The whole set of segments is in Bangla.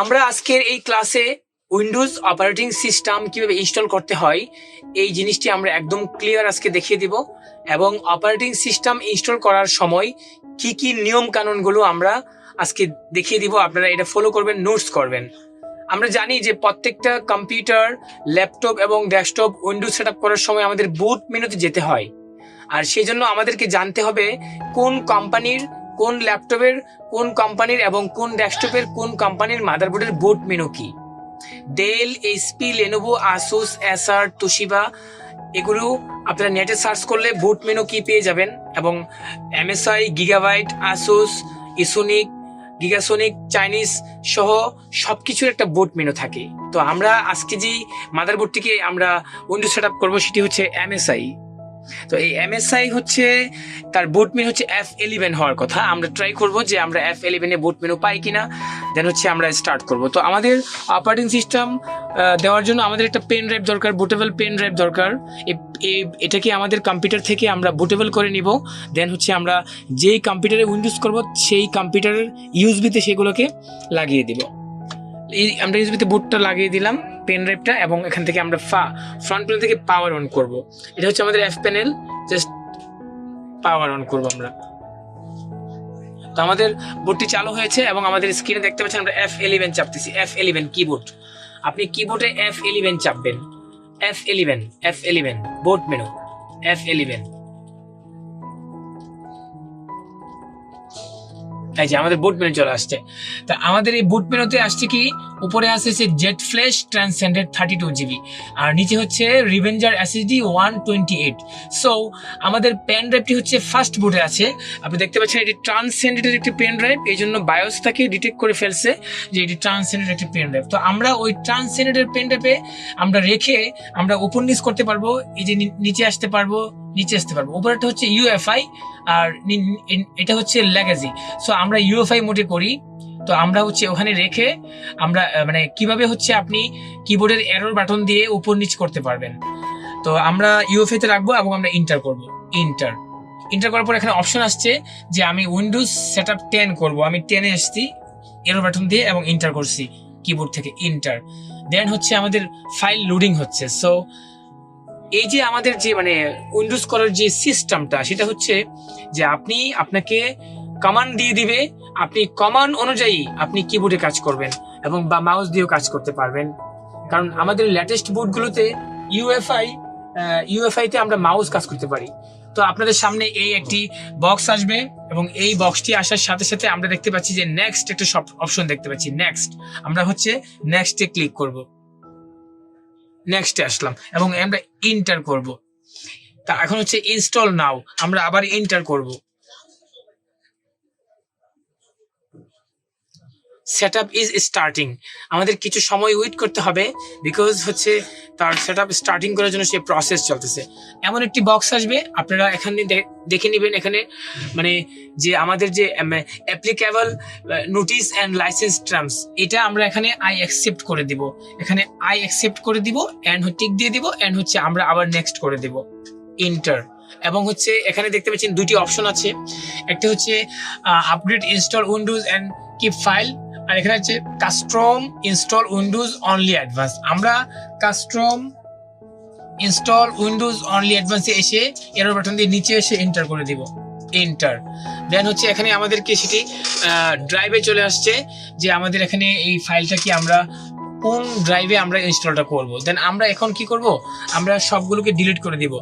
আমরা আজকের এই ক্লাসে উইন্ডোজ অপারেটিং সিস্টেম কিভাবে ইনস্টল করতে হয় এই জিনিসটি আমরা একদম ক্লিয়ার আজকে দেখিয়ে দিব এবং অপারেটিং সিস্টেম ইনস্টল করার সময় কি কি নিয়ম কানুনগুলো আমরা আজকে দেখিয়ে দিব। আপনারা এটা ফলো করবেন, নোটস করবেন। আমরা জানি যে প্রত্যেকটা কম্পিউটার, ল্যাপটপ এবং ডেস্কটপ উইন্ডোজ সেটআপ করার সময় আমাদের বুট মেনুতে যেতে হয়, আর সেই জন্য আমাদেরকে জানতে হবে কোন কোম্পানির, কোন ল্যাপটপের কোন কোম্পানির এবং কোন ডেস্কটপের কোন কোম্পানির মাদারবোর্ডের বুট মেনু কি। ডেল, এইচপি, লেনোভো, আসুস, এসার, তোশিবা এগুলো আপনারা নেটে সার্চ করলে বুট মেনু কি পেয়ে যাবেন। এবং এমএসআই, গিগাবাইট, আসুস, ইসোনিক, গিগাসোনিক, চাইনিজ সহ সবকিছুর একটা বুট মেনু থাকে। তো আমরা আজকে যে মাদারবোর্ডটিকে আমরা উইন্ডোজ সেটআপ করবো সেটি হচ্ছে এমএসআই। তো এই এমএসআই হচ্ছে তার বুট মেনু হচ্ছে F11 হওয়ার কথা। আমরা ট্রাই করব যে আমরা F11 এ বুট মেনু পাই কিনা, দেন হচ্ছে আমরা স্টার্ট করব। তো আমাদের অপারেটিং সিস্টেম দেওয়ার জন্য আমাদের একটা পেন ড্রাইভ দরকার, বুটেবল পেন ড্রাইভ দরকার। এটাকে আমাদের কম্পিউটার থেকে আমরা বুটেবল করে নিব, দেন হচ্ছে আমরা যেই কম্পিউটারে উইন্ডোজ করব সেই কম্পিউটারের ইউএসবিতে সেগুলোকে লাগিয়ে দিব। আমরা ইউএসবিতে বুটটা লাগিয়ে দিলাম, পেন ড্রাইভটা, এবং এখান থেকে আমরা ফ্রন্ট প্যানেল থেকে পাওয়ার অন করব। এটা হচ্ছে আমাদের F panel, just power on করব আমরা। তো আমাদের বুটটি চালু হয়েছে এবং আমাদের স্ক্রিনে দেখতে পাচ্ছেন আমরা F11 চাপতেছি। F11 কিবোর্ড, আপনি কিবোর্ডে F11 চাপবেন। F11 বুট মেনু F11। এই যে আমাদের বুট মেনু চলে আসছে। তা আমাদের এই বুট মেনুতে আসছে কি, উপরে আসছে জেট ফ্ল্যাশ ট্রান্সেন্ডেড 32GB, আর নিচে হচ্ছে রিভেঞ্জার এসএসডি 128। সো আমাদের পেন ড্রাইভটি হচ্ছে ফার্স্ট বুটে আছে। আপনি দেখতে পাচ্ছেন এটি ট্রান্সেন্ডেডের একটি পেন ড্রাইভ, এই জন্য বায়োসটাকে ডিটেক্ট করে ফেলছে যে এটি ট্রান্সেন্ডেড একটি পেন ড্রাইভ। তো আমরা ওই ট্রান্সেন্ডেডের পেন ড্রাইভে আমরা রেখে আমরা ওপেন নিচ করতে পারবো, এই যে নিচে আসতে পারবো, নিচে আসতে পারবো। উপরেটা হচ্ছে ইউএফআই আর এটা হচ্ছে লেগাসি। সো আমরা ইউএফআই মোডে করি। তো আমরা হচ্ছে ওখানে রেখে আমরা মানে কিভাবে হচ্ছে আপনি কিবোর্ডের এরর বাটন দিয়ে উপর নিচ করতে পারবেন। তো আমরা ইউএফআই তে রাখবো এবং আমরা ইন্টার করব। ইন্টার করার পর এখানে অপশন আসছে যে আমি উইন্ডোজ সেটআপ 10 করব। আমি 10-এ আসছি এরর বাটন দিয়ে এবং ইন্টার করছি কিবোর্ড থেকে, ইন্টার। দেন হচ্ছে আমাদের ফাইল লোডিং হচ্ছে। সো এই যে আমাদের যে মানে উইন্ডোজ করার যে সিস্টেমটা, সেটা হচ্ছে যে আপনাকে কমান্ড দিয়ে দিবে, আপনি কমান্ড অনুযায়ী আপনি কিবোর্ডে কাজ করবেন এবং বা মাউস দিয়েও কাজ করতে পারবেন। কারণ আমাদের লেটেস্ট বুটগুলোতে ইউএফআই তে আমরা মাউস কাজ করতে পারি। তো আপনাদের সামনে এই একটি বক্স আসবে এবং এই বক্সটি আসার সাথে সাথে আমরা দেখতে পাচ্ছি যে নেক্সট একটা অপশন দেখতে পাচ্ছি। নেক্সট, আমরা হচ্ছে নেক্সটে ক্লিক করব। নেক্সটে আসলাম এবং আমরা ইন্টার করব। তা এখন হচ্ছে ইনস্টল নাও, আমরা আবার ইন্টার করব। সেটআপ ইজ স্টার্টিং, আমাদের কিছু সময় ওয়েট করতে হবে বিকজ হচ্ছে তার সেটআপ স্টার্টিং করার জন্য সে প্রসেস চলতেছে। এমন একটি বক্স আসবে, আপনারা এখানে দেখে নেবেন। এখানে মানে যে আমাদের যে applicable notice and licence terms, এটা আমরা এখানে আই অ্যাকসেপ্ট করে দিব। এখানে আই অ্যাকসেপ্ট করে দিব এন্ড টিক দিয়ে দিব এন্ড হচ্ছে আমরা আবার নেক্সট করে দিব, ইন্টার। এবং হচ্ছে এখানে দেখতে পাচ্ছেন দুইটি অপশন আছে, একটা হচ্ছে upgrade install Windows and keep file, আর এখানে হচ্ছে custom install Windows only advance. আমরা কাস্টম ইনস্টল উইন্ডোজ অনলি অ্যাডভান্সে এসে এরর বাটন দিয়ে নিচে এসে এন্টার করে দিব, এন্টার। দেন হচ্ছে এখানে আমাদেরকে সেটি ড্রাইভে চলে আসছে যে আমাদের এখানে এই ফাইলটা কি আমরা কোন ড্রাইভে আমরা ইনস্টলটা করব। দেন আমরা এখন কি করব, আমরা সবগুলোকে ডিলিট করে দিব।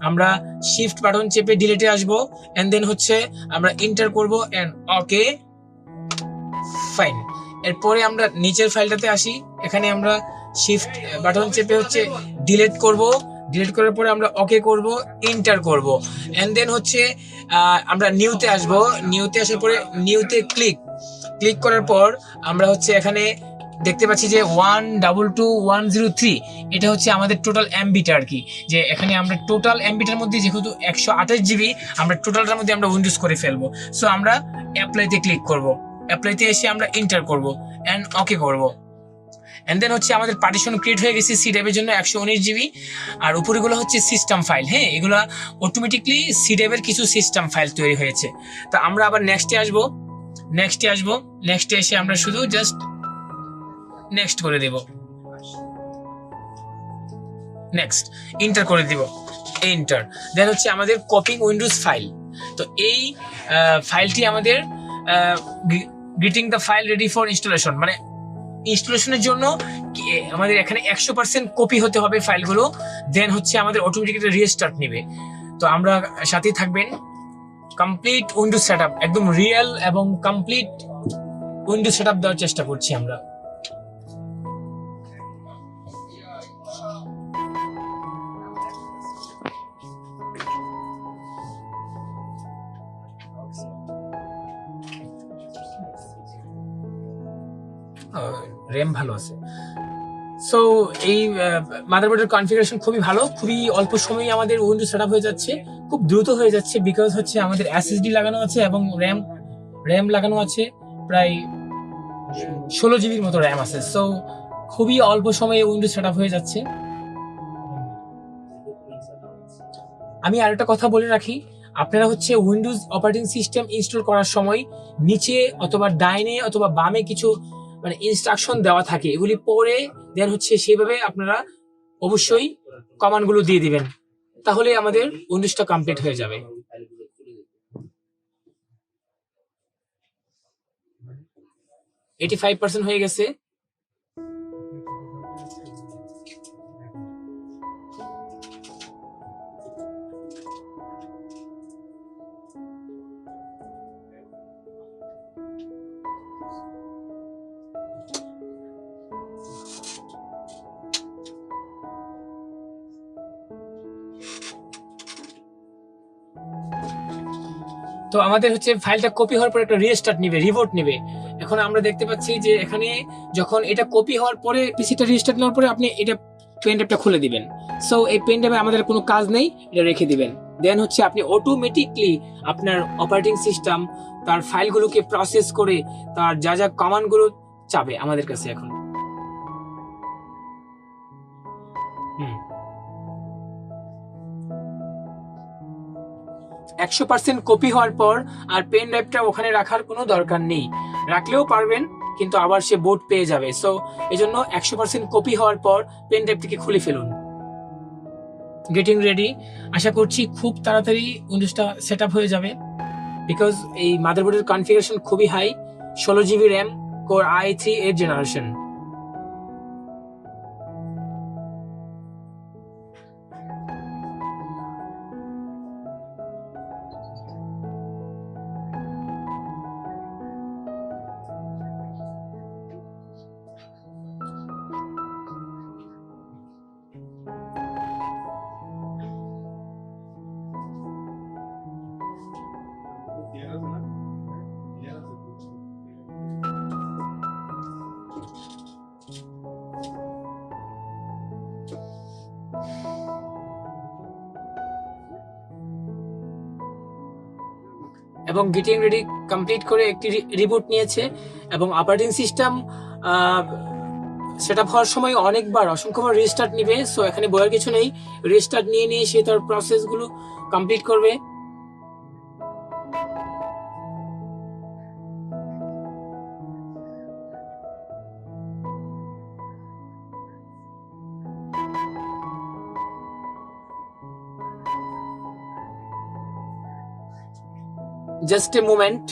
আমরা শিফট বাটন চেপে ডিলিটে আসবো এন্ড দেন হচ্ছে আমরা এন্টার করব এন্ড ওকে, ফাইন। এরপরে আমরা নিচের ফাইলটাতে আসি, এখানে আমরা শিফট বাটন চেপে হচ্ছে ডিলিট করব। ডিলিট করার পরে আমরা ওকে করব, এন্টার করব এন্ড দেন হচ্ছে আমরা নিউতে আসব। নিউতে আসার পরে নিউতে ক্লিক করার পর আমরা হচ্ছে এখানে দেখতে পাচ্ছি যে 122.103, এটা হচ্ছে আমাদের টোটাল এমবিটা আর কি। যে এখানে আমরা টোটাল এমবিটার মধ্যে যেহেতু 128GB, আমরা টোটালটার মধ্যে আমরা উইন্ডোজ করে ফেলবো। সো আমরা অ্যাপ্লাইতে ক্লিক করব, অ্যাপ্লাইতে এসে আমরা এন্টার করব এন্ড ওকে করব এন্ড দেন হচ্ছে আমাদের পার্টিশন ক্রিয়েট হয়ে গেছে সি ড্রাইভের জন্য 119GB, আর উপরেগুলো হচ্ছে সিস্টেম ফাইল। হ্যাঁ, এগুলো অটোমেটিকলি সি ড্রাইভের কিছু সিস্টেম ফাইল তৈরি হয়েছে। তো আমরা আবার নেক্সটে আসবো। নেক্সটে এসে আমরা শুধু জাস্ট নেক্সট করে দেব, নেক্সট ইন্টার করে দিব, এন্টার। দেন হচ্ছে আমাদের কপিং উইন্ডোজ ফাইল। তো এই ফাইলটি আমাদের getting the file ready for installation, মানে ইনস্টলেশনের জন্য আমাদের এখানে 100% কপি হতে হবে ফাইলগুলো। দেন হচ্ছে আমাদের অটোমেটিক একটা রিস্টার্ট নেবে। তো আমরা সাথেই থাকবেন। কমপ্লিট উইন্ডোজ সেটআপ, একদম রিয়েল এবং কমপ্লিট উইন্ডোজ সেটআপ দেওয়ার চেষ্টা করছি আমরা। র্যাম ভালো আছে। সো এই মাদারবোর্ডের কনফিগারেশন খুবই ভালো, খুবই অল্প সময়ে আমাদের উইন্ডোজ সেটআপ হয়ে যাচ্ছে, খুব দ্রুত হয়ে যাচ্ছে, বিকজ হচ্ছে আমাদের এসএসডি লাগানো আছে এবং র্যাম লাগানো আছে, প্রায় 16 জিবির মতো র্যাম আছে। সো খুবই অল্প সময়ে উইন্ডোজ সেটআপ হয়ে যাচ্ছে। আমি আরেকটা কথা বলে রাখি, আপনারা হচ্ছে উইন্ডোজ অপারেটিং সিস্টেম ইনস্টল করার সময় নিচে অথবা ডাইনে অথবা বামে কিছু মানে ইনস্ট্রাকশন দেওয়া থাকে, এগুলি পড়ে দেন হচ্ছে সেইভাবে আপনারা অবশ্যই কমান্ডগুলো দিয়ে দিবেন, তাহলে আমাদের উইন্ডোজটা কমপ্লিট হয়ে যাবে। তো 85% হয়ে গেছে। তো আমাদের হচ্ছে ফাইলটা কপি হওয়ার পর একটা রিস্টার্ট নেবে, রিবোট নেবে। এখন আমরা দেখতে পাচ্ছি যে এখানে যখন এটা কপি হওয়ার পরে পিসিটা রিস্টার্ট নেওয়ার পরে আপনি এটা পেন ড্রাইভটা খুলে দিবেন। সো এই পেন ড্রাইভে আমাদের কোনো কাজ নেই, এটা রেখে দিবেন। দেন হচ্ছে আপনি অটোমেটিকলি আপনার অপারেটিং সিস্টেম তার ফাইলগুলোকে প্রসেস করে তার যা যা কমান্ডগুলো চাবে আমাদের কাছে এখন। 100% কপি হওয়ার পর আর পেন ড্রাইভটা ওখানে রাখার কোনো দরকার নেই, রাখলেও পারবেন কিন্তু আবার সে বোর্ড পেয়ে যাবে। সো এই জন্য 100% কপি হওয়ার পর পেন ড্রাইভটিকে খুলে ফেলুন। গেটিং রেডি, আশা করছি খুব তাড়াতাড়ি উইন্ডোজটা সেট আপ হয়ে যাবে, বিকজ এই মাদারবোর্ডের কনফিগারেশন খুবই high, 16 GB RAM, core i3 8th generation. এবং গেটিং রেডি কমপ্লিট করে একটি রিবুট নিয়েছে এবং অপারেটিং সিস্টেম সেটআপ হওয়ার সময় অনেকবার অসংখ্যবার রিস্টার্ট নিবে। সো এখানে বলার কিছু নেই, রিস্টার্ট নিয়ে সে তার প্রসেসগুলো কমপ্লিট করবে। Just a moment.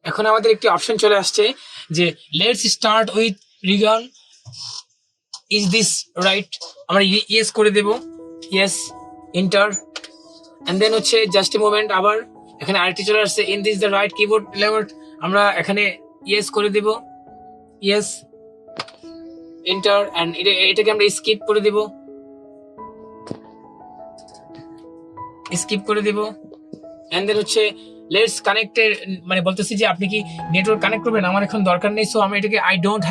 এখন আমাদের একটি অপশন চলে আসছে যে let's start with region, is this right, আমরা ইয়েস করে দেব, ইয়েস, এন্টার। এন্ড দেন হচ্ছে জাস্ট এ মোমেন্ট, আবার এখানে আরেকটি চলে আসছে in this the right keyboard layout, আমরা এখানে ইয়েস করে দেব, ইয়েস, এন্টার। এন্ড এটাকে আমরা স্কিপ করে দেব। স্কিপ করে দিব। এন্ড দেন হচ্ছে লেটস কানেক্টেড, মানে বলতেছি যে আপনি কি নেটওয়ার্ক কানেক্ট করবেন, আমার এখন দরকার নেই, সো আমি এটাকে I don't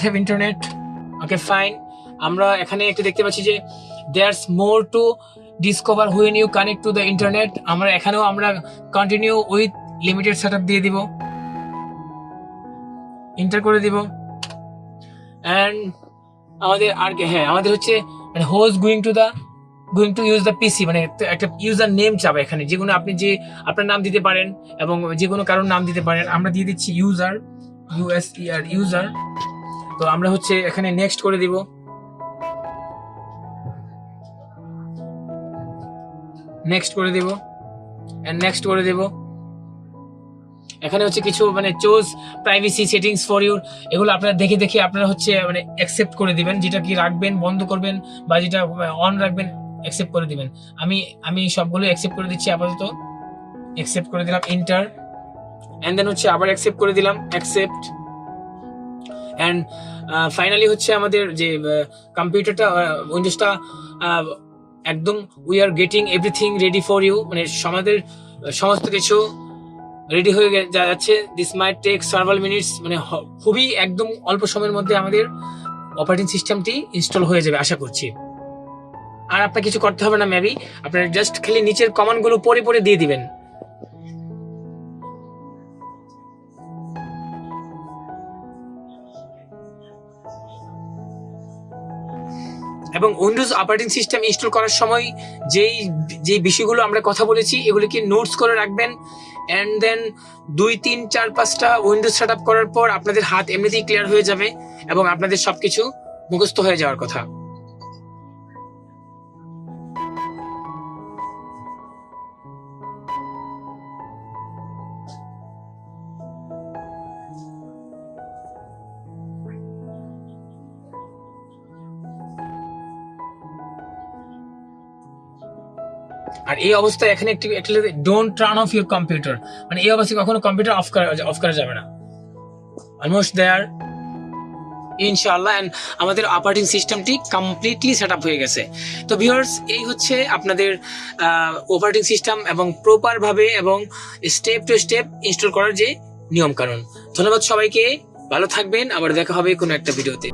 have internet. Okay fine. আমরা এখানে একটু দেখতে পাচ্ছি যে there's more to discover when you connect to the internet. আমরা এখানেও আমরা কন্টিনিউ উইথ লিমিটেড সেটআপ দিয়ে দিব, এন্টার করে দিব। এন্ড আমাদের আর হ্যাঁ আমাদের হচ্ছে মানে who's going to use the PC, মানে একটা ইউজার নেম চাবে এখানে, যেগুলো আপনি যে আপনার নাম দিতে পারেন এবং যে কোনো কারোর নাম দিতে পারেন। আমরা দিয়ে দিচ্ছি ইউজার, ইউজার। তো আমরা হচ্ছে এখানে নেক্সট করে দিব। নেক্সট করে দিব এন্ড নেক্সট করে দিব। এখানে হচ্ছে কিছু মানে choose privacy settings for your, এগুলো আপনারা দেখে দেখে আপনারা হচ্ছে মানে অ্যাকসেপ্ট করে দিবেন, যেটা কি রাখবেন বন্ধ করবেন বা যেটা অন রাখবেন অ্যাকসেপ্ট করে দিবেন। আমি সবগুলো অ্যাকসেপ্ট করে দিচ্ছি আপাতত। অ্যাকসেপ্ট করে দিলাম, এন্টার। এন্ড দেন হচ্ছে আবার অ্যাকসেপ্ট করে দিলাম, অ্যাকসেপ্ট। এন্ড ফাইনালি হচ্ছে আমাদের যে কম্পিউটারটা উইন্ডোজটা একদম we are getting everything ready for you, মানে আমাদের সমস্ত কিছু রেডি হয়ে যাচ্ছে। This might take several minutes, মানে খুবই একদম অল্প সময়ের মধ্যে আমাদের অপারেটিং সিস্টেমটি ইনস্টল হয়ে যাবে আশা করছি। আর আপনার কিছু করতে হবে না, মেবি আপনার জাস্ট খালি নিচের কমান্ডগুলো পরে পরে দিয়ে দিবেন। এবং উইন্ডোজ অপারেটিং সিস্টেম ইনস্টল করার সময় যেই বিষয়গুলো আমরা কথা বলেছি এগুলিকে নোটস করে রাখবেন। এন্ড দেন 2, 3, 4, 5টা উইন্ডোজ সেট আপ করার পর আপনাদের হাত এমনিতেই ক্লিয়ার হয়ে যাবে এবং আপনাদের সবকিছু মুখস্থ হয়ে যাওয়ার কথা। আর এই অবস্থায় এখানে একটি don't turn off your computer, মানে এই অবস্থায় কখনো কম্পিউটার অফ করা যাবে না। অলমোস্ট দেয়ার ইনশাআল্লাহ। এন্ড আমাদের অপারেটিং সিস্টেমটি কমপ্লিটলি সেট আপ হয়ে গেছে। তো ভিউয়ার্স, এই হচ্ছে আপনাদের অপারেটিং সিস্টেম এবং প্রপার ভাবে এবং স্টেপ টু স্টেপ ইনস্টল করার যে নিয়ম কানুন। ধন্যবাদ সবাইকে, ভালো থাকবেন, আবার দেখা হবে কোনো একটা ভিডিওতে।